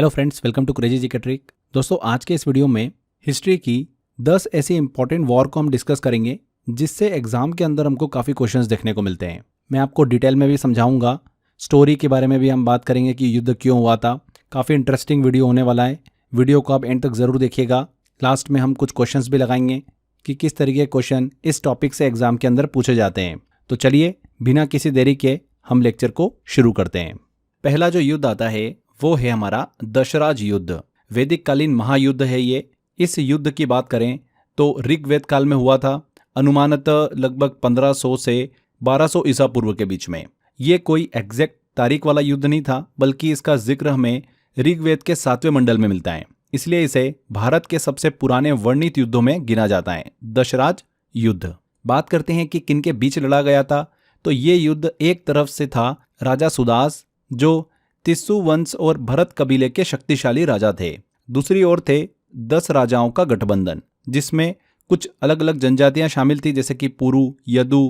Hello friends, welcome to crazy GK trick. दोस्तों, आज के इस वीडियो में हिस्ट्री की 10 ऐसी इंपॉर्टेंट वॉर को हम डिस्कस करेंगे जिससे एग्जाम के अंदर हमको काफ़ी क्वेश्चंस देखने को मिलते हैं। मैं आपको डिटेल में भी समझाऊंगा, स्टोरी के बारे में भी हम बात करेंगे कि युद्ध क्यों हुआ था। काफ़ी इंटरेस्टिंग वीडियो होने वाला है, वीडियो को आप एंड तक ज़रूर देखिएगा। लास्ट में हम कुछ क्वेश्चंस भी लगाएंगे कि किस तरीके के क्वेश्चन इस टॉपिक से एग्जाम के अंदर पूछे जाते हैं। तो चलिए बिना किसी देरी के हम लेक्चर को शुरू करते हैं। पहला जो युद्ध आता है वो है हमारा दशराज युद्ध। वैदिक कालीन महायुद्ध है ये। इस युद्ध की बात करें तो ऋग्वेद काल में हुआ था, अनुमानतः लगभग 1500 से 1200 ईसा पूर्व के बीच में। ये कोई एग्जैक्ट तारीख वाला युद्ध नहीं था, बल्कि इसका जिक्र हमें ऋग्वेद के 7वें मंडल में मिलता है। इसलिए इसे भारत के सबसे पुराने वर्णित युद्धों में गिना जाता है, दशराज युद्ध। बात करते हैं कि किनके बीच लड़ा गया था। तो ये युद्ध एक तरफ से था राजा सुदास, जो तिस्सु वंश और भरत कबीले के शक्तिशाली राजा थे। दूसरी ओर थे 10 राजाओं का गठबंधन, जिसमें कुछ अलग अलग जनजातियां शामिल थी, जैसे कि पुरु, यदु,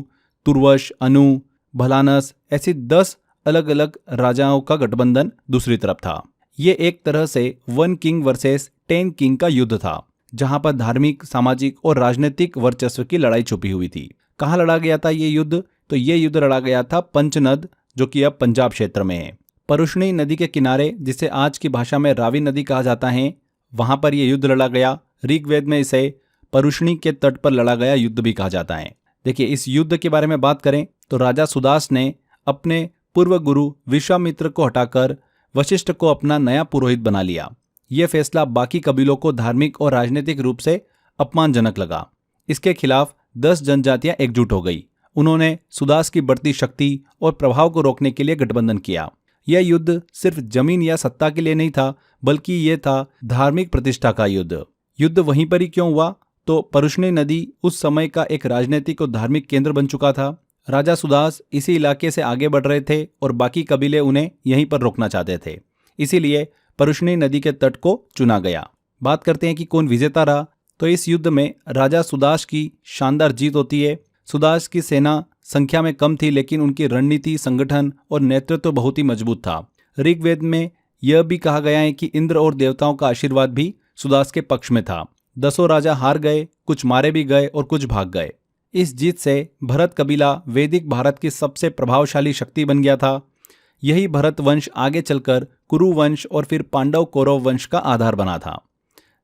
तुर्वश, अनु, भलानस, ऐसी 10 अलग अलग राजाओं का गठबंधन दूसरी तरफ था। ये एक तरह से 1 किंग वर्सेस 10 किंग का युद्ध था, जहां पर धार्मिक, सामाजिक और राजनीतिक वर्चस्व की लड़ाई छुपी हुई थी। कहाँ लड़ा गया था ये युद्ध? तो ये युद्ध लड़ा गया था पंचनद, जो कि अब पंजाब क्षेत्र में है। परुष्णी नदी के किनारे, जिसे आज की भाषा में रावी नदी कहा जाता है, वहां पर यह युद्ध लड़ा गया। ऋग्वेद में इसे परुष्णी के तट पर लड़ा गया युद्ध भी कहा जाता है। देखिए, इस युद्ध के बारे में बात करें तो राजा सुदास ने अपने पूर्व गुरु विश्वामित्र को हटाकर वशिष्ठ को अपना नया पुरोहित बना लिया। यह फैसला बाकी कबीलों को धार्मिक और राजनीतिक रूप से अपमानजनक लगा। इसके खिलाफ 10 जनजातियां एकजुट हो गई। उन्होंने सुदास की बढ़ती शक्ति और प्रभाव को रोकने के लिए गठबंधन किया। यह युद्ध सिर्फ जमीन या सत्ता के लिए नहीं था, बल्कि यह था धार्मिक प्रतिष्ठा का युद्ध। युद्ध वहीं पर ही क्यों हुआ? तो परुष्णी नदी उस समय का एक राजनीतिक और धार्मिक केंद्र बन चुका था। राजा सुदास इसी इलाके से आगे बढ़ रहे थे और बाकी कबीले उन्हें यहीं पर रोकना चाहते थे। इसीलिए परुष्णी नदी के तट को चुना गया। बात करते हैं कि कौन विजेता रहा। तो इस युद्ध में राजा सुदास की शानदार जीत होती है। सुदास की सेना संख्या में कम थी, लेकिन उनकी रणनीति, संगठन और नेतृत्व बहुत ही मजबूत था। ऋग्वेद में यह भी कहा गया है कि इंद्र और देवताओं का आशीर्वाद भी सुदास के पक्ष में था। 10 राजा हार गए, कुछ मारे भी गए और कुछ भाग गए। इस जीत से भरत कबीला वैदिक भारत की सबसे प्रभावशाली शक्ति बन गया था। यही भरत वंश आगे चलकर कुरु वंश और फिर पांडव कौरव वंश का आधार बना था,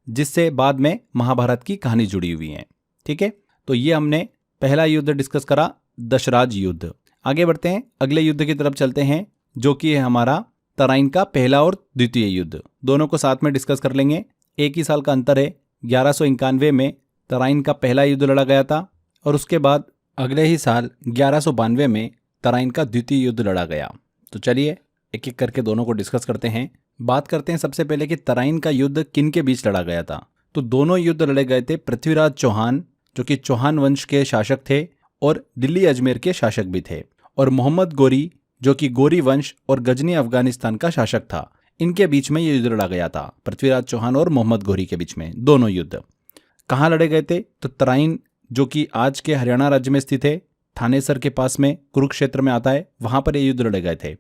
जिससे बाद में महाभारत की कहानी जुड़ी हुई है। ठीक है, तो ये हमने पहला युद्ध डिस्कस करा, दशराज युद्ध। आगे बढ़ते हैं, अगले युद्ध की तरफ चलते हैं, जो कि है हमारा तराइन का पहला और द्वितीय युद्ध। दोनों को साथ में डिस्कस कर लेंगे। एक ही साल का अंतर है। 1191 में तराइन का पहला युद्ध लड़ा गया था और उसके बाद अगले ही साल 1192 में तराइन का द्वितीय युद्ध लड़ा गया। तो चलिए एक एक करके दोनों को डिस्कस करते हैं। बात करते हैं सबसे पहले कि तराइन का युद्ध किन के बीच लड़ा गया था। तो दोनों युद्ध लड़े गए थे पृथ्वीराज चौहान, जो कि चौहान वंश के शासक थे और दिल्ली अजमेर के शासक भी थे, और मोहम्मद गोरी, जो कि गोरी वंश और गजनी अफगानिस्तान का शासक था। इनके बीच में ये युद्ध लड़ा गया था, पृथ्वीराज चौहान और मोहम्मद गोरी के बीच में। दोनों युद्ध कहाँ लड़े गए थे? तो तराइन, जो कि आज के हरियाणा राज्य में स्थित है, थानेसर के पास में कुरुक्षेत्र में आता है, वहां पर ये युद्ध लड़े गए थे।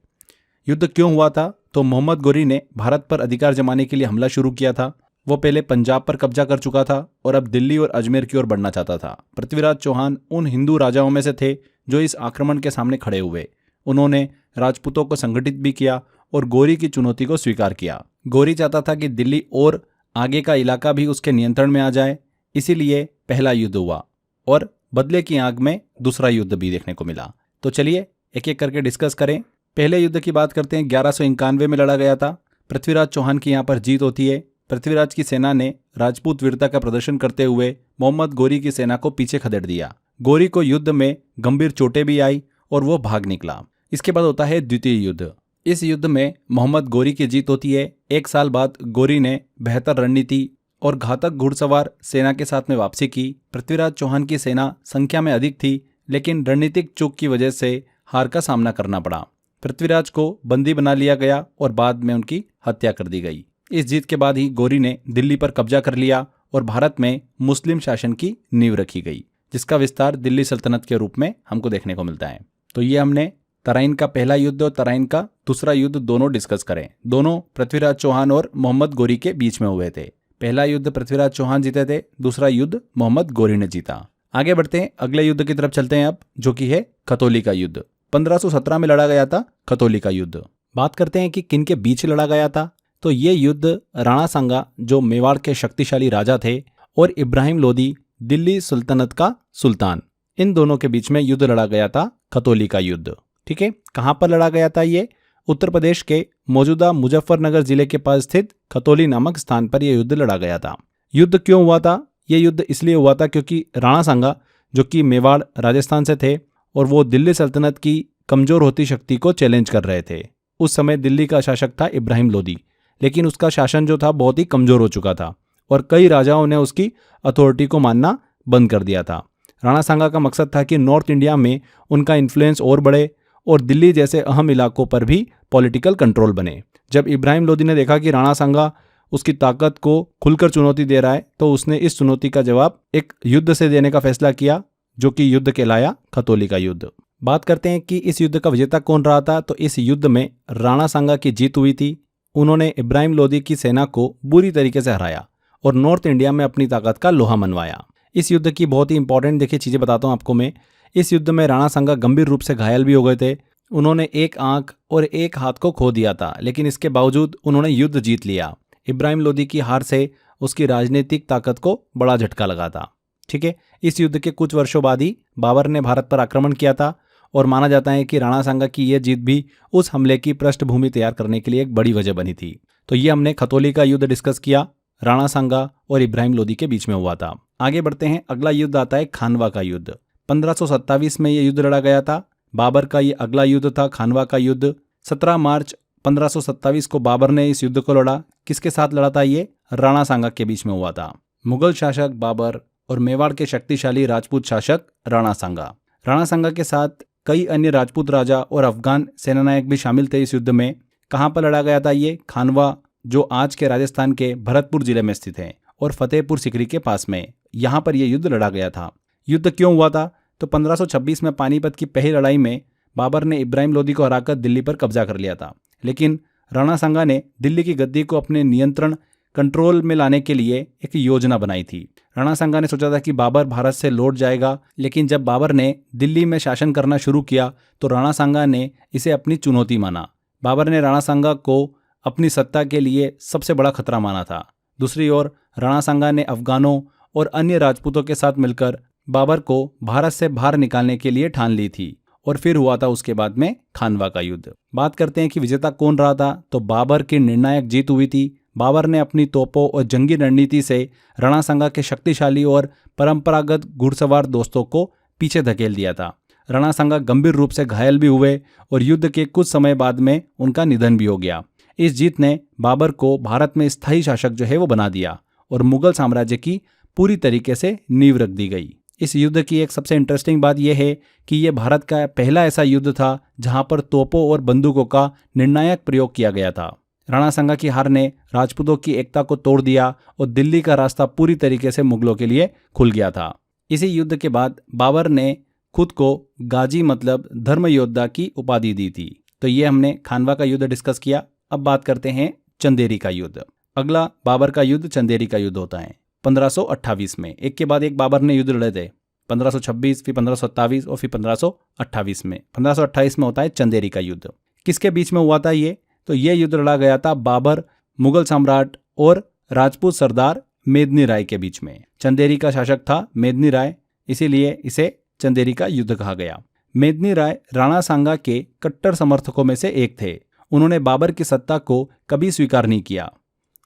युद्ध क्यों हुआ था? तो मोहम्मद गोरी ने भारत पर अधिकार जमाने के लिए हमला शुरू किया था। वो पहले पंजाब पर कब्जा कर चुका था और अब दिल्ली और अजमेर की ओर बढ़ना चाहता था। पृथ्वीराज चौहान उन हिंदू राजाओं में से थे जो इस आक्रमण के सामने खड़े हुए। उन्होंने राजपूतों को संगठित भी किया और गोरी की चुनौती को स्वीकार किया। गोरी चाहता था कि दिल्ली और आगे का इलाका भी उसके नियंत्रण में आ जाए। इसीलिए पहला युद्ध हुआ और बदले की आग में दूसरा युद्ध भी देखने को मिला। तो चलिए एक एक करके डिस्कस करें। पहले युद्ध की बात करते हैं। 1191 में लड़ा गया था। पृथ्वीराज चौहान की यहाँ पर जीत होती है। पृथ्वीराज की सेना ने राजपूत वीरता का प्रदर्शन करते हुए मोहम्मद गोरी की सेना को पीछे खदेड़ दिया। गोरी को युद्ध में गंभीर चोटें भी आई और वो भाग निकला। इसके बाद होता है द्वितीय युद्ध। इस युद्ध में मोहम्मद गोरी की जीत होती है। एक साल बाद गोरी ने बेहतर रणनीति और घातक घुड़सवार सेना के साथ में वापसी की। पृथ्वीराज चौहान की सेना संख्या में अधिक थी, लेकिन रणनीतिक चूक की वजह से हार का सामना करना पड़ा। पृथ्वीराज को बंदी बना लिया गया और बाद में उनकी हत्या कर दी गई। इस जीत के बाद ही गोरी ने दिल्ली पर कब्जा कर लिया और भारत में मुस्लिम शासन की नींव रखी गई, जिसका विस्तार दिल्ली सल्तनत के रूप में हमको देखने को मिलता है। तो ये हमने तराइन का पहला युद्ध और तराइन का दूसरा युद्ध दोनों डिस्कस करें। दोनों पृथ्वीराज चौहान और मोहम्मद गोरी के बीच में हुए थे। पहला युद्ध पृथ्वीराज चौहान जीते थे, दूसरा युद्ध मोहम्मद गोरी ने जीता। आगे बढ़ते हैं, अगले युद्ध की तरफ चलते हैं अब, जो कि है खतौली का युद्ध। 1517 में लड़ा गया था खतौली का युद्ध। बात करते हैं कि किन के बीच लड़ा गया था। तो ये युद्ध राणा सांगा जो मेवाड़ के शक्तिशाली राजा थे और इब्राहिम लोदी दिल्ली सुल्तनत का सुल्तान, इन दोनों के बीच में युद्ध लड़ा गया था खतौली का युद्ध। ठीक है, कहां पर लड़ा गया था ये? उत्तर प्रदेश के मौजूदा मुजफ्फरनगर जिले के पास स्थित खतौली नामक स्थान पर यह युद्ध लड़ा गया था। युद्ध क्यों हुआ था? यह युद्ध इसलिए हुआ था क्योंकि राणा सांगा जो कि मेवाड़ राजस्थान से थे और वो दिल्ली सल्तनत की कमजोर होती शक्ति को चैलेंज कर रहे थे। उस समय दिल्ली का शासक था इब्राहिम लोदी, लेकिन उसका शासन जो था बहुत ही कमजोर हो चुका था और कई राजाओं ने उसकी अथॉरिटी को मानना बंद कर दिया था। राणा सांगा का मकसद था कि नॉर्थ इंडिया में उनका इन्फ्लुएंस और बढ़े और दिल्ली जैसे अहम इलाकों पर भी पॉलिटिकल कंट्रोल बने। जब इब्राहिम लोदी ने देखा कि राणा सांगा उसकी ताकत को खुलकर चुनौती दे रहा है, तो उसने इस चुनौती का जवाब एक युद्ध से देने का फैसला किया, जो कि युद्ध कहलाया खतौली का युद्ध। बात करते हैं कि इस युद्ध का विजेता कौन रहा था। तो इस युद्ध में राणा सांगा की जीत हुई थी। उन्होंने इब्राहिम लोदी की सेना को बुरी तरीके से हराया और नॉर्थ इंडिया में अपनी ताकत का लोहा मनवाया। इस युद्ध की बहुत ही इंपॉर्टेंट देखिए चीजें बताता हूं आपको मैं। इस युद्ध में राणा सांगा गंभीर रूप से घायल भी हो गए थे। उन्होंने एक आंख और एक हाथ को खो दिया था, लेकिन इसके बावजूद उन्होंने युद्ध जीत लिया। इब्राहिम लोदी की हार से उसकी राजनीतिक ताकत को बड़ा झटका लगा था। ठीक है, इस युद्ध के कुछ वर्षों बाद ही बाबर ने भारत पर आक्रमण किया था और माना जाता है कि राणा सांगा की यह जीत भी उस हमले की पृष्ठभूमि तैयार करने के लिए एक बड़ी वजह बनी थी। तो ये हमने खतौली का युद्ध डिस्कस किया, राणा सांगा और इब्राहिम लोदी के बीच में हुआ था। आगे बढ़ते हैं, अगला युद्ध आता है खानवा का युद्ध। 1527 में यह युद्ध लड़ा गया था। बाबर का ये अगला युद्ध था खानवा का युद्ध। 17 मार्च 1527 को बाबर ने इस युद्ध को लड़ा। किसके साथ लड़ा था ये? राणा सांगा के बीच में हुआ था। मुगल शासक बाबर और मेवाड़ के शक्तिशाली राजपूत शासक राणा सांगा। राणा सांगा के साथ कई अन्य राजपूत राजा और अफगान सेनानायक भी शामिल थे इस युद्ध में। कहां पर लड़ा गया था ये? खानवा, जो आज के राजस्थान के भरतपुर जिले में स्थित है और फतेहपुर सिकरी के पास में, यहां पर यह युद्ध लड़ा गया था। युद्ध क्यों हुआ था? तो 1526 में पानीपत की पहली लड़ाई में बाबर ने इब्राहिम लोदी को हराकर दिल्ली पर कब्जा कर लिया था, लेकिन राणा सांगा ने दिल्ली की गद्दी को अपने नियंत्रण कंट्रोल में लाने के लिए एक योजना बनाई थी। राणा सांगा ने सोचा था कि बाबर भारत से लौट जाएगा, लेकिन जब बाबर ने दिल्ली में शासन करना शुरू किया तो राणा सांगा ने इसे अपनी चुनौती माना। बाबर ने राणा सांगा को अपनी सत्ता के लिए सबसे बड़ा खतरा माना था। दूसरी ओर राणा सांगा ने अफगानों और अन्य राजपूतों के साथ मिलकर बाबर को भारत से बाहर निकालने के लिए ठान ली थी और फिर हुआ था उसके बाद में खानवा का युद्ध। बात करते हैं कि विजेता कौन रहा था। तो बाबर की निर्णायक जीत हुई थी। बाबर ने अपनी तोपों और जंगी रणनीति से राणा सांगा के शक्तिशाली और परंपरागत घुड़सवार दोस्तों को पीछे धकेल दिया था। राणा सांगा गंभीर रूप से घायल भी हुए और युद्ध के कुछ समय बाद में उनका निधन भी हो गया। इस जीत ने बाबर को भारत में स्थायी शासक जो है वो बना दिया और मुगल साम्राज्य की पूरी तरीके से नींव रख दी गई। इस युद्ध की एक सबसे इंटरेस्टिंग बात यह है कि यह भारत का पहला ऐसा युद्ध था जहां पर तोपों और बंदूकों का निर्णायक प्रयोग किया गया था। राणा सांगा की हार ने राजपूतों की एकता को तोड़ दिया और दिल्ली का रास्ता पूरी तरीके से मुगलों के लिए खुल गया था। इसी युद्ध के बाद बाबर ने खुद को गाजी मतलब धर्म योद्धा की उपाधि दी थी। तो ये हमने खानवा का युद्ध डिस्कस किया। अब बात करते हैं चंदेरी का युद्ध। अगला बाबर का युद्ध चंदेरी का युद्ध होता है 1528 में। एक के बाद एक बाबर ने युद्ध लड़े थे। 1526, फिर 1527 और फिर 1528 में। 1528 में होता है चंदेरी का युद्ध। किसके बीच में हुआ था ये? तो ये युद्ध लड़ा गया था बाबर, मुगल सम्राट और राजपूत सरदार मेदिनी राय के बीच में। चंदेरी का शासक था मेदिनी राय, इसीलिए इसे चंदेरी का युद्ध कहा गया। मेदिनी राय राणा सांगा के कट्टर समर्थकों में से एक थे। उन्होंने बाबर की सत्ता को कभी स्वीकार नहीं किया।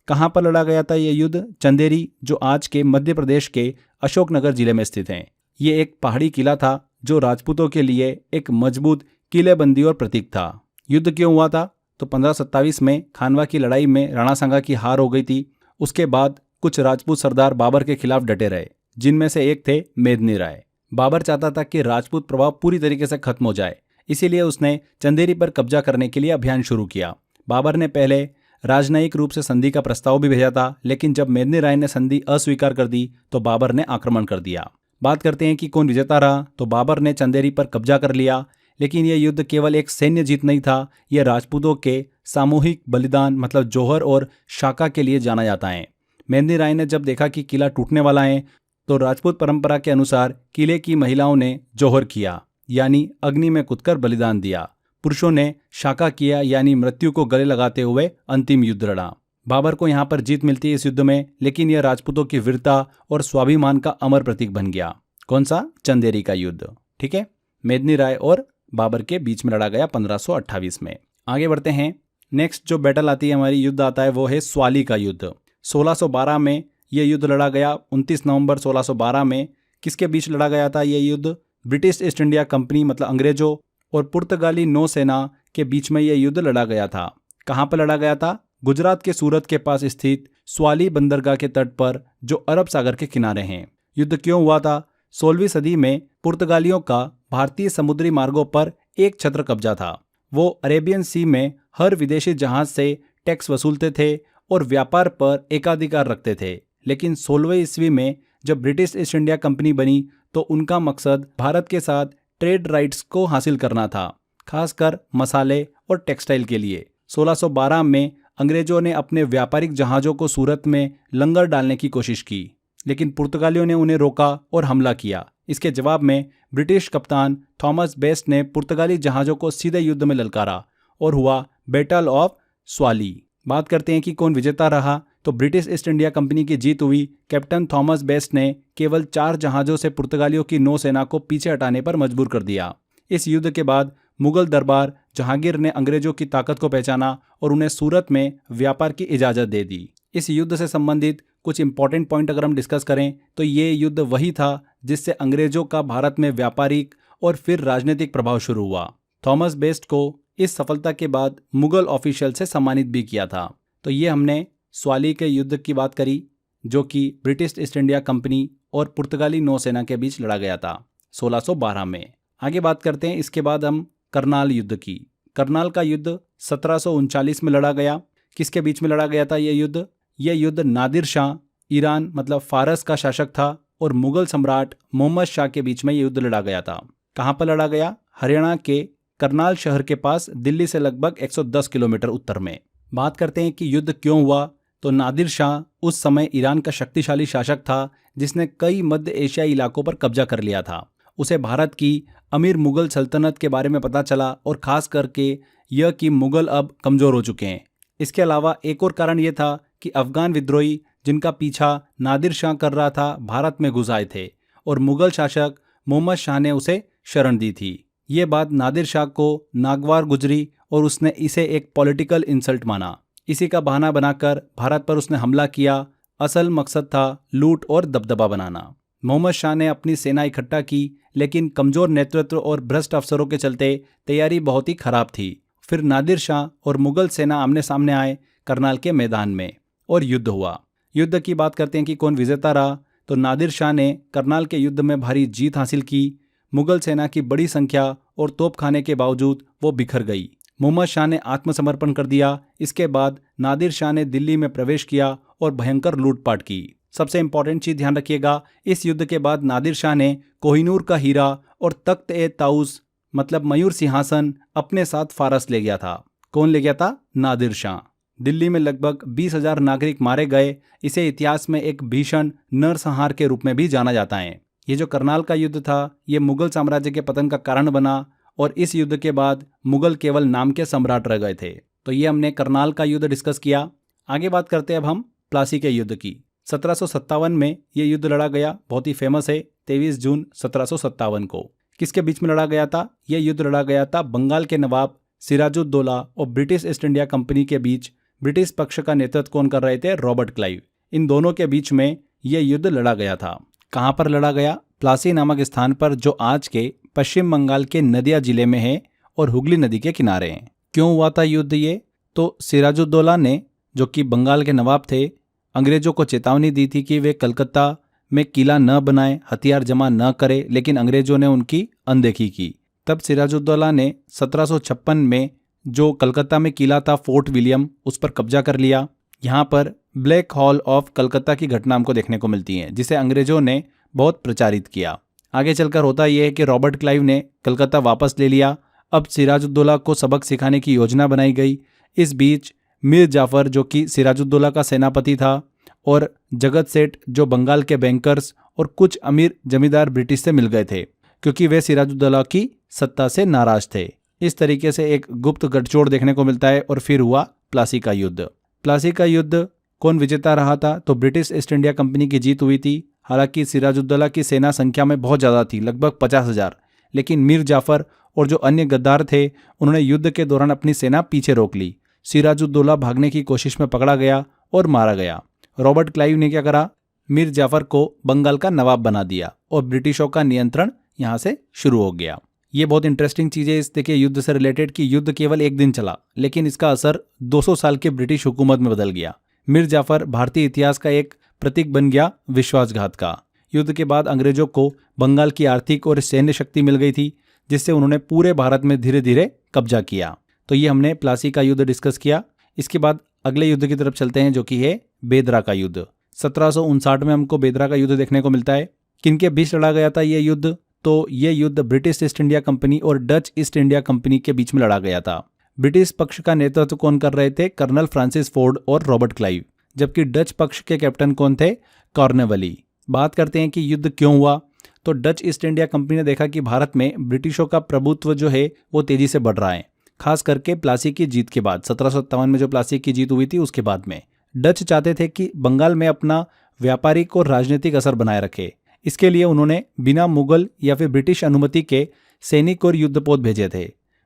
कहां पर लड़ा गया था यह युद्ध? चंदेरी, जो आज के मध्य प्रदेश के अशोकनगर जिले में स्थित है। ये एक पहाड़ी किला था जो राजपूतों के लिए एक मजबूत किलेबंदी और प्रतीक था। युद्ध क्यों हुआ था? तो 1527 में खानवा की लड़ाई में राणा सांगा की हार हो गई थी। उसके बाद कुछ राजपूत सरदार बाबर के खिलाफ डटे रहे, जिनमें से एक थे मेदिनी राय। बाबर चाहता था कि राजपूत प्रभाव पूरी तरीके से खत्म हो जाए, इसीलिए उसने चंदेरी पर कब्जा करने के लिए अभियान शुरू किया। बाबर ने पहले राजनयिक रूप से संधि का प्रस्ताव भी भेजा था, लेकिन जब मेदिनी राय ने संधि अस्वीकार कर दी तो बाबर ने आक्रमण कर दिया। बात करते हैं कि कौन विजेता रहा। तो बाबर ने चंदेरी पर कब्जा कर लिया। लेकिन यह युद्ध केवल एक सैन्य जीत नहीं था, यह राजपूतों के सामूहिक बलिदान मतलब जौहर और शाका के लिए जाना जाता है। मेहंदी राय ने जब देखा कि किला टूटने वाला है तो राजपूत परंपरा के अनुसार किले की महिलाओं ने जौहर किया यानी अग्नि में कूदकर बलिदान दिया। पुरुषों ने शाका किया यानी मृत्यु को गले लगाते हुए अंतिम युद्ध लड़ा। बाबर को यहाँ पर जीत मिलती है इस युद्ध में, लेकिन यह राजपूतों की वीरता और स्वाभिमान का अमर प्रतीक बन गया। कौन सा? चंदेरी का युद्ध। ठीक है, मेदिनी राय और बाबर के बीच में लड़ा गया 1528 में। आगे बढ़ते हैं। नेक्स्ट जो बैटल आती है हमारी, युद्ध आता है, वो है स्वाली का युद्ध। 1612 में यह युद्ध लड़ा गया। 29 नवंबर 1612 में किसके बीच लड़ा गया था यह युद्ध? ब्रिटिश ईस्ट इंडिया कंपनी मतलब अंग्रेजों और पुर्तगाली नौसेना के बीच में यह युद्ध लड़ा गया था। कहाँ पर लड़ा गया था? गुजरात के सूरत के पास स्थित स्वाली बंदरगाह के तट पर, जो अरब सागर के किनारे हैं। युद्ध क्यों हुआ था? 16वीं सदी में पुर्तगालियों का भारतीय समुद्री मार्गों पर एक छत्र कब्जा था। वो अरेबियन सी में हर विदेशी जहाज से टैक्स वसूलते थे और व्यापार पर एकाधिकार रखते थे। लेकिन 16वीं ईस्वी में जब ब्रिटिश ईस्ट इंडिया कंपनी बनी तो उनका मकसद भारत के साथ ट्रेड राइट्स को हासिल करना था, खासकर मसाले और टेक्सटाइल के लिए। 1612 में अंग्रेजों ने अपने व्यापारिक जहाज़ों को सूरत में लंगर डालने की कोशिश की, लेकिन पुर्तगालियों ने उन्हें रोका और हमला किया। इसके जवाब में ब्रिटिश कप्तान थॉमस बेस्ट ने पुर्तगाली जहाज़ों को सीधे युद्ध में ललकारा और हुआ बैटल ऑफ स्वाली। बात करते हैं कि कौन विजेता रहा, तो ब्रिटिश ईस्ट इंडिया कंपनी की जीत हुई। कैप्टन थॉमस बेस्ट ने केवल 4 जहाज़ों से पुर्तगालियों की नौसेना को पीछे हटाने पर मजबूर कर दिया। इस युद्ध के बाद मुगल दरबार जहांगीर ने अंग्रेजों की ताकत को पहचाना और उन्हें सूरत में व्यापार की इजाज़त दे दी। इस युद्ध से संबंधित कुछ इंपॉर्टेंट पॉइंट अगर हम डिस्कस करें तो ये युद्ध वही था जिससे अंग्रेजों का भारत में व्यापारिक और फिर राजनीतिक प्रभाव शुरू हुआ। थॉमस बेस्ट को इस सफलता के बाद मुगल ऑफिशियल से सम्मानित भी किया था। तो ये हमने स्वाली के युद्ध की बात करी, जो कि ब्रिटिश ईस्ट इंडिया कंपनी और पुर्तगाली नौसेना के बीच लड़ा गया था 1612 में। आगे बात करते हैं इसके बाद हम करनाल युद्ध की। करनाल का युद्ध 1739 में लड़ा गया। किसके बीच में लड़ा गया था यह युद्ध? यह युद्ध नादिर शाह, ईरान मतलब फारस का शासक था, और मुगल सम्राट मोहम्मद शाह के बीच में यह युद्ध लड़ा गया था। कहाँ पर लड़ा गया? हरियाणा के करनाल शहर के पास, दिल्ली से लगभग 110 किलोमीटर उत्तर में। बात करते हैं कि युद्ध क्यों हुआ, तो नादिर शाह उस समय ईरान का शक्तिशाली शासक था जिसने कई मध्य एशियाई इलाकों पर कब्जा कर लिया था। उसे भारत की अमीर मुगल सल्तनत के बारे में पता चला और खास करके यह कि मुगल अब कमज़ोर हो चुके हैं। इसके अलावा एक और कारण यह था कि अफगान विद्रोही जिनका पीछा नादिर शाह कर रहा था भारत में घुस आए थे और मुगल शासक मोहम्मद शाह ने उसे शरण दी थी। ये बात नादिर शाह को नागवार गुजरी और उसने इसे एक पॉलिटिकल इंसल्ट माना। इसी का बहाना बनाकर भारत पर उसने हमला किया। असल मकसद था लूट और दबदबा बनाना। मोहम्मद शाह ने अपनी सेना इकट्ठा की, लेकिन कमज़ोर नेतृत्व और भ्रष्ट अफसरों के चलते तैयारी बहुत ही खराब थी। फिर नादिर शाह और मुगल सेना आमने सामने आए करनाल के मैदान में और युद्ध हुआ। युद्ध की बात करते हैं कि कौन विजेता रहा, तो नादिर शाह ने करनाल के युद्ध में भारी जीत हासिल की। मुगल सेना की बड़ी संख्या और तोपखाने के बावजूद वो बिखर गई। मोहम्मद शाह ने आत्मसमर्पण कर दिया। इसके बाद नादिर शाह ने दिल्ली में प्रवेश किया और भयंकर लूटपाट की। सबसे इंपॉर्टेंट चीज ध्यान रखिएगा, इस युद्ध के बाद नादिर शाह ने कोहिनूर का हीरा और तख्त ए ताउस मतलब मयूर सिंहासन अपने साथ फारस ले गया था। कौन ले गया था? नादिर शाह। दिल्ली में लगभग 20,000 नागरिक मारे गए। इसे इतिहास में एक भीषण नरसंहार के रूप में भी जाना जाता है। ये जो करनाल का युद्ध था, ये मुगल साम्राज्य के पतन का कारण बना और इस युद्ध के बाद मुगल केवल नाम के सम्राट रह गए थे। तो ये हमने करनाल का युद्ध डिस्कस किया। आगे बात करते हैं अब हम प्लासी के युद्ध की। 1757 में ये युद्ध लड़ा गया, बहुत ही फेमस है। 23 जून 1757 को किसके बीच में लड़ा गया था? यह युद्ध लड़ा गया था बंगाल के नवाब सिराजुद्दौला और ब्रिटिश ईस्ट इंडिया कंपनी के बीच। ब्रिटिश पक्ष का नेतृत्व कौन कर रहे थे? Robert Clive. इन दोनों के बीच में यह युद्ध लड़ा गया था। कहाँ पर लड़ा गया? प्लासी नामक स्थान पर, जो आज के पश्चिम बंगाल के नदिया जिले में है और हुगली नदी के किनारे हैं। क्यों हुआ था युद्ध ये? तो सिराजुद्दौला ने, जो कि बंगाल के नवाब थे, अंग्रेजों को चेतावनी दी थी कि वे कलकत्ता में किला न बनाएं, हथियार जमा न करें, लेकिन अंग्रेजों ने उनकी अनदेखी की। तब सिराजुद्दौला ने 1756 में जो कलकत्ता में किला था फोर्ट विलियम, उस पर कब्जा कर लिया। यहाँ पर ब्लैक हॉल ऑफ कलकत्ता की घटना हमको देखने को मिलती है, जिसे अंग्रेजों ने बहुत प्रचारित किया। आगे चलकर होता यह है कि रॉबर्ट क्लाइव ने कलकत्ता वापस ले लिया। अब सिराजुद्दौला को सबक सिखाने की योजना बनाई गई। इस बीच मीर जाफर जो कि सिराजुद्दौला का सेनापति था और जगत सेठ जो बंगाल के बैंकर्स और कुछ अमीर जमींदार ब्रिटिश से मिल गए थे क्योंकि वे सिराजुद्दौला की सत्ता से नाराज थे। इस तरीके से एक गुप्त गठजोड़ देखने को मिलता है और फिर हुआ प्लासी का युद्ध। प्लासी का युद्ध कौन विजेता रहा था? तो ब्रिटिश ईस्ट इंडिया कंपनी की जीत हुई थी। हालांकि सिराजुद्दौला की सेना संख्या में बहुत ज़्यादा थी, लगभग 50,000, लेकिन मीर जाफर और जो अन्य गद्दार थे उन्होंने युद्ध के दौरान अपनी सेना पीछे रोक ली। सिराजुद्दौला भागने की कोशिश में पकड़ा गया और मारा गया। रॉबर्ट क्लाइव ने क्या करा? मीर जाफर को बंगाल का नवाब बना दिया और ब्रिटिशों का नियंत्रण यहाँ से शुरू हो गया। ये बहुत इंटरेस्टिंग चीज़ है इस देखिए युद्ध से रिलेटेड कि युद्ध केवल एक दिन चला लेकिन इसका असर 200 साल के ब्रिटिश हुकूमत में बदल गया। मीर जाफर भारतीय इतिहास का एक प्रतीक बन गया विश्वासघात का। युद्ध के बाद अंग्रेजों को बंगाल की आर्थिक और सैन्य शक्ति मिल गई थी जिससे उन्होंने पूरे भारत में धीरे धीरे कब्जा किया। तो ये हमने प्लासी का युद्ध डिस्कस किया। इसके बाद अगले युद्ध की तरफ चलते हैं जो कि है बेदरा का युद्ध। 1759 में हमको बेदरा का युद्ध देखने को मिलता है। किनके बीच लड़ा गया था ये युद्ध? तो ये युद्ध ब्रिटिश ईस्ट इंडिया कंपनी और डच ईस्ट इंडिया कंपनी के बीच में लड़ा गया था। ब्रिटिश पक्ष का नेतृत्व कौन कर रहे थे? कर्नल फ्रांसिस फोर्ड और रॉबर्ट क्लाइव, जबकि डच पक्ष के कैप्टन कौन थे? कॉर्नवाली। बात करते हैं कि युद्ध क्यों हुआ। तो डच ईस्ट इंडिया कंपनी ने देखा कि भारत में ब्रिटिशों का प्रभुत्व जो है वो तेजी से बढ़ रहा है, खास करके प्लासी की जीत के बाद। 1757 में जो प्लासी की जीत हुई थी उसके बाद में डच चाहते थे कि बंगाल में अपना व्यापारिक और राजनीतिक असर बनाए रखे। इसके लिए उन्होंने बिना मुगल या फिर ब्रिटिश अनुमति के सैनिक और युद्धपोत भेजे थे।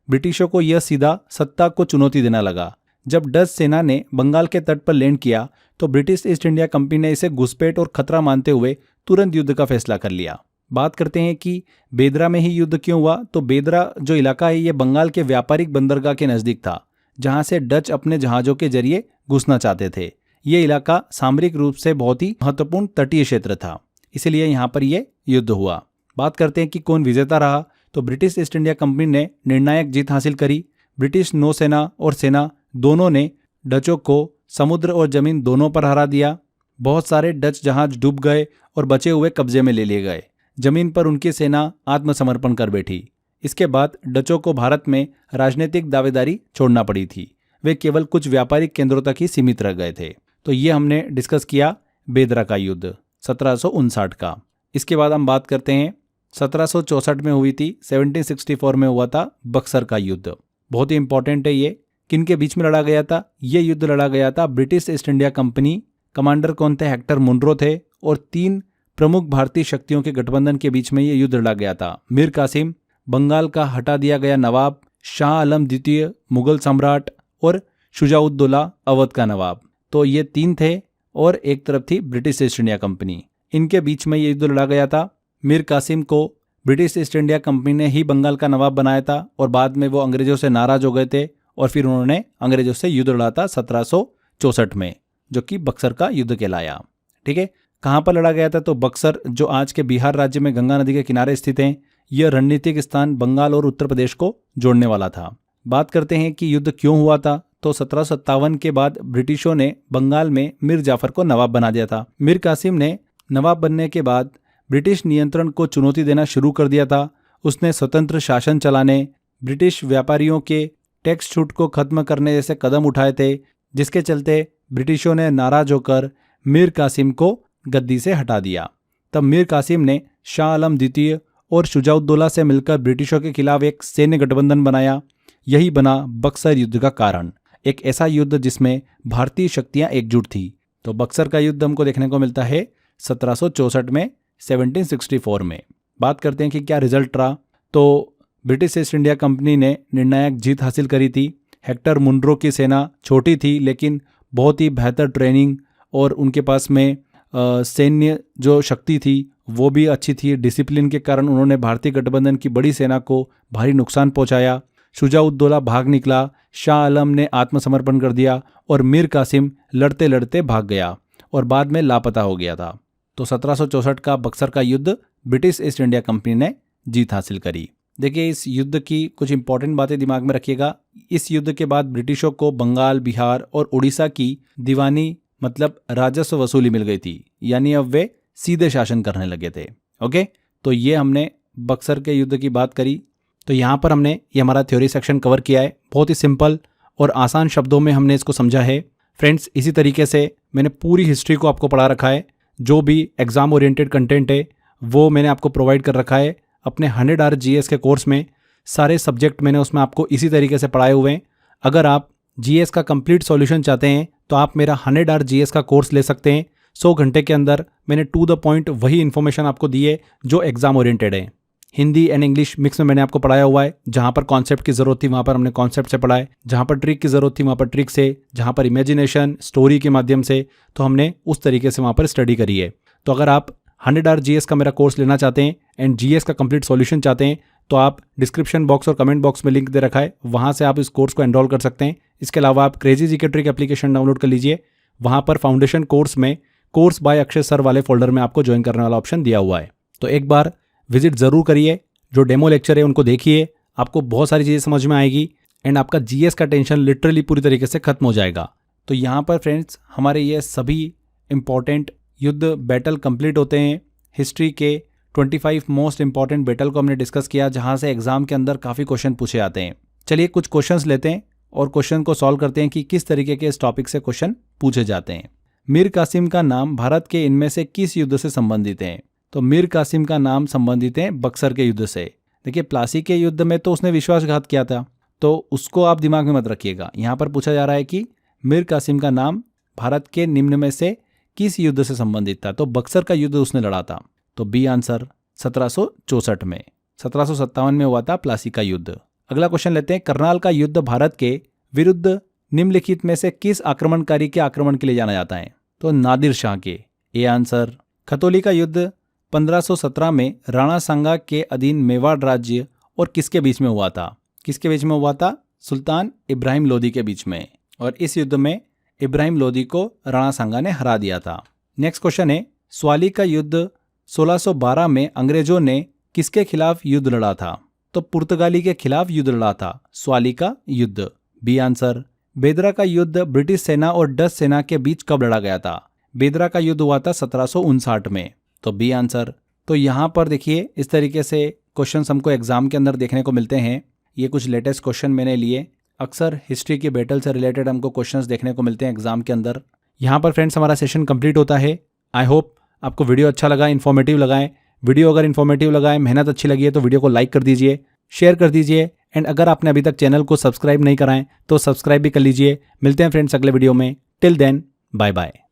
ब्रिटिशों को यह सीधा सत्ता को चुनौती देना लगा। जब डच सेना ने बंगाल के तट पर लैंड किया तो ब्रिटिश ईस्ट इंडिया कंपनी ने इसे घुसपैठ और खतरा मानते हुए तुरंत युद्ध का फैसला कर लिया। बात करते हैं कि बेदरा में ही युद्ध क्यों हुआ। तो बेदरा जो इलाका है ये बंगाल के व्यापारिक बंदरगाह के नज़दीक था जहां से डच अपने जहाज़ों के जरिए घुसना चाहते थे। ये इलाका सामरिक रूप से बहुत ही महत्वपूर्ण तटीय क्षेत्र था, इसलिए यहाँ पर यह युद्ध हुआ। बात करते हैं कि कौन विजेता रहा। तो ब्रिटिश ईस्ट इंडिया कंपनी ने निर्णायक जीत हासिल करी। ब्रिटिश नौसेना और सेना दोनों ने डचों को समुद्र और जमीन दोनों पर हरा दिया। बहुत सारे डच जहाज डूब गए और बचे हुए कब्जे में ले लिए गए। जमीन पर उनकी सेना आत्मसमर्पण कर बैठी। इसके बाद डचों को भारत में राजनीतिक दावेदारी छोड़ना पड़ी थी। वे केवल कुछ व्यापारिक केंद्रों तक ही सीमित रह गए थे। तो ये हमने डिस्कस किया बेदरा का युद्ध 1759 का। इसके बाद हम बात करते हैं 1764 में हुई थी, 1764 में हुआ था बक्सर का युद्ध। बहुत ही इंपॉर्टेंट है ये। किनके बीच में लड़ा गया था? ये युद्ध लड़ा गया था British east India company, commander कौन थे? हेक्टर मुनरो थे, और 3 प्रमुख भारतीय शक्तियों के गठबंधन के बीच में ये युद्ध लड़ा गया था। मीर कासिम बंगाल का हटा दिया गया नवाब, शाह आलम द्वितीय मुगल सम्राट और शुजाउद्दौला अवध का नवाब। तो ये 3 थे और एक तरफ थी ब्रिटिश ईस्ट इंडिया कंपनी। इनके बीच में ये युद्ध लड़ा गया था। मीर कासिम को ब्रिटिश ईस्ट इंडिया कंपनी ने ही बंगाल का नवाब बनाया था और बाद में वो अंग्रेजों से नाराज हो गए थे और फिर उन्होंने अंग्रेजों से युद्ध लड़ा था 1764 में, जो कि बक्सर का युद्ध कहलाया। ठीक है, कहाँ पर लड़ा गया था? तो बक्सर जो आज के बिहार राज्य में गंगा नदी के किनारे स्थित है। यह रणनीतिक स्थान बंगाल और उत्तर प्रदेश को जोड़ने वाला था। बात करते हैं कि युद्ध क्यों हुआ था। तो 1757 के बाद ब्रिटिशों ने बंगाल में मीर जाफर को नवाब बना दिया था। मीर कासिम ने नवाब बनने के बाद ब्रिटिश नियंत्रण को चुनौती देना शुरू कर दिया था। उसने स्वतंत्र शासन चलाने, ब्रिटिश व्यापारियों के टैक्स छूट को खत्म करने जैसे कदम उठाए थे, जिसके चलते ब्रिटिशों ने नाराज होकर मीर कासिम को गद्दी से हटा दिया। तब मीर कासिम ने शाह आलम द्वितीय और शुजाउद्दौला से मिलकर ब्रिटिशों के खिलाफ एक सैन्य गठबंधन बनाया। यही बना बक्सर युद्ध का कारण, एक ऐसा युद्ध जिसमें भारतीय शक्तियां एकजुट थी। तो बक्सर का युद्ध हमको देखने को मिलता है 1764 में, 1764 में। बात करते हैं कि क्या रिजल्ट रहा। तो ब्रिटिश ईस्ट इंडिया कंपनी ने निर्णायक जीत हासिल करी थी। हेक्टर मुनरो की सेना छोटी थी लेकिन बहुत ही बेहतर ट्रेनिंग और उनके पास में सैन्य जो शक्ति थी वो भी अच्छी थी। डिसिप्लिन के कारण उन्होंने भारतीय गठबंधन की बड़ी सेना को भारी नुकसान पहुंचाया। शुजाउद्दौला भाग निकला, शाह आलम ने आत्मसमर्पण कर दिया और मीर कासिम लड़ते लड़ते भाग गया और बाद में लापता हो गया था। तो 1764 का बक्सर का युद्ध ब्रिटिश ईस्ट इंडिया कंपनी ने जीत हासिल करी। देखिए, इस युद्ध की कुछ इंपॉर्टेंट बातें दिमाग में रखिएगा। इस युद्ध के बाद ब्रिटिशों को बंगाल, बिहार और उड़ीसा की दीवानी मतलब राजस्व वसूली मिल गई थी, यानी अब वे सीधे शासन करने लगे थे। ओके, तो ये हमने बक्सर के युद्ध की बात करी। तो यहाँ पर हमने ये हमारा थ्योरी सेक्शन कवर किया है। बहुत ही सिंपल और आसान शब्दों में हमने इसको समझा है। फ्रेंड्स, इसी तरीके से मैंने पूरी हिस्ट्री को आपको पढ़ा रखा है। जो भी एग्ज़ाम ओरिएंटेड कंटेंट है वो मैंने आपको प्रोवाइड कर रखा है अपने 100 आवर जीएस के कोर्स में। सारे सब्जेक्ट मैंने उसमें आपको इसी तरीके से पढ़ाए हुए हैं। अगर आप जीएस का कंप्लीट सॉल्यूशन चाहते हैं तो आप मेरा 100 आवर जीएस का कोर्स ले सकते हैं। 100 घंटे के अंदर मैंने टू द पॉइंट वही इन्फॉर्मेशन आपको दी है जो एग्जाम ओरिएंटेड है। हिंदी एंड इंग्लिश मिक्स में मैंने आपको पढ़ाया हुआ है। जहाँ पर कॉन्सेप्ट की ज़रूरत थी वहाँ पर हमने कॉन्सेप्ट से पढ़ाए, जहाँ पर ट्रिक की ज़रूरत थी वहाँ पर ट्रिक से, जहाँ पर इमेजिनेशन स्टोरी के माध्यम से, तो हमने उस तरीके से वहाँ पर स्टडी करी है। तो अगर आप 100 आवर जीएस का मेरा कोर्स लेना चाहते हैं एंड जीएस का कंप्लीट सॉल्यूशन चाहते हैं तो आप डिस्क्रिप्शन बॉक्स और कमेंट बॉक्स में लिंक दे रखा है, वहाँ से आप इस कोर्स को एनरोल कर सकते हैं। इसके अलावा आप crazy GK trick application download कर लीजिए। वहाँ पर फाउंडेशन कोर्स में कोर्स बाय अक्षय सर वाले फोल्डर में आपको ज्वाइन करने वाला ऑप्शन दिया हुआ है। तो एक बार विजिट ज़रूर करिए। जो डेमो लेक्चर है उनको देखिए, आपको बहुत सारी चीज़ें समझ में आएगी एंड आपका जीएस का टेंशन लिटरली पूरी तरीके से खत्म हो जाएगा। तो यहाँ पर फ्रेंड्स हमारे ये सभी इंपॉर्टेंट युद्ध बैटल कंप्लीट होते हैं। हिस्ट्री के 25 मोस्ट इंपॉर्टेंट बैटल को हमने डिस्कस किया, जहाँ से एग्जाम के अंदर काफ़ी क्वेश्चन पूछे आते हैं। चलिए कुछ क्वेश्चंस लेते हैं और क्वेश्चन को सॉल्व करते हैं कि किस तरीके के इस टॉपिक से क्वेश्चन पूछे जाते हैं। मीर कासिम का नाम भारत के इनमें से किस युद्ध से संबंधित है? तो मीर कासिम का नाम संबंधित है बक्सर के युद्ध से। देखिए, प्लासी के युद्ध में तो उसने विश्वासघात किया था, तो उसको आप दिमाग में मत रखिएगा। यहाँ पर पूछा जा रहा है कि मीर कासिम का नाम भारत के निम्न में से किस युद्ध से संबंधित था? तो बक्सर का युद्ध उसने लड़ा था। तो बी आंसर 1764 में। 1757 में हुआ था प्लासी का युद्ध। अगला क्वेश्चन लेते हैं। करनाल का युद्ध भारत के विरुद्ध निम्नलिखित में से किस आक्रमणकारी के आक्रमण के लिए जाना जाता है? तो नादिर शाह के। A answer. खतौली का युद्ध 1517 में राणा सांगा के अधीन मेवाड़ राज्य और किसके बीच में हुआ था? किसके बीच में हुआ था? सुल्तान इब्राहिम लोदी के बीच में। और इस युद्ध में इब्राहिम लोदी को राणा सांगा ने हरा दिया था। नेक्स्ट क्वेश्चन है, स्वाली का युद्ध 1612 में अंग्रेजों ने किसके खिलाफ युद्ध लड़ा था? तो पुर्तगाली के खिलाफ युद्ध लड़ा था स्वाली का युद्ध। B answer. बेदरा का युद्ध ब्रिटिश सेना और डच सेना के बीच कब लड़ा गया था? बेदरा का युद्ध हुआ था 1759 में। तो बी आंसर। तो यहाँ पर देखिए, इस तरीके से क्वेश्चंस हमको एग्जाम के अंदर देखने को मिलते हैं। ये कुछ लेटेस्ट क्वेश्चन मैंने लिए। अक्सर हिस्ट्री की बैटल से रिलेटेड हमको क्वेश्चंस देखने को मिलते हैं एग्जाम के अंदर। यहाँ पर फ्रेंड्स हमारा सेशन कंप्लीट होता है। आई होप आपको वीडियो अच्छा लगा, इन्फॉर्मेटिव लगा है। वीडियो अगर इन्फॉर्मेटिव लगा है, मेहनत अच्छी लगी है तो वीडियो को लाइक कर दीजिए, शेयर कर दीजिए एंड अगर आपने अभी तक चैनल को सब्सक्राइब नहीं कराएं तो सब्सक्राइब भी कर लीजिए। मिलते हैं फ्रेंड्स अगले वीडियो में। Till then, bye bye.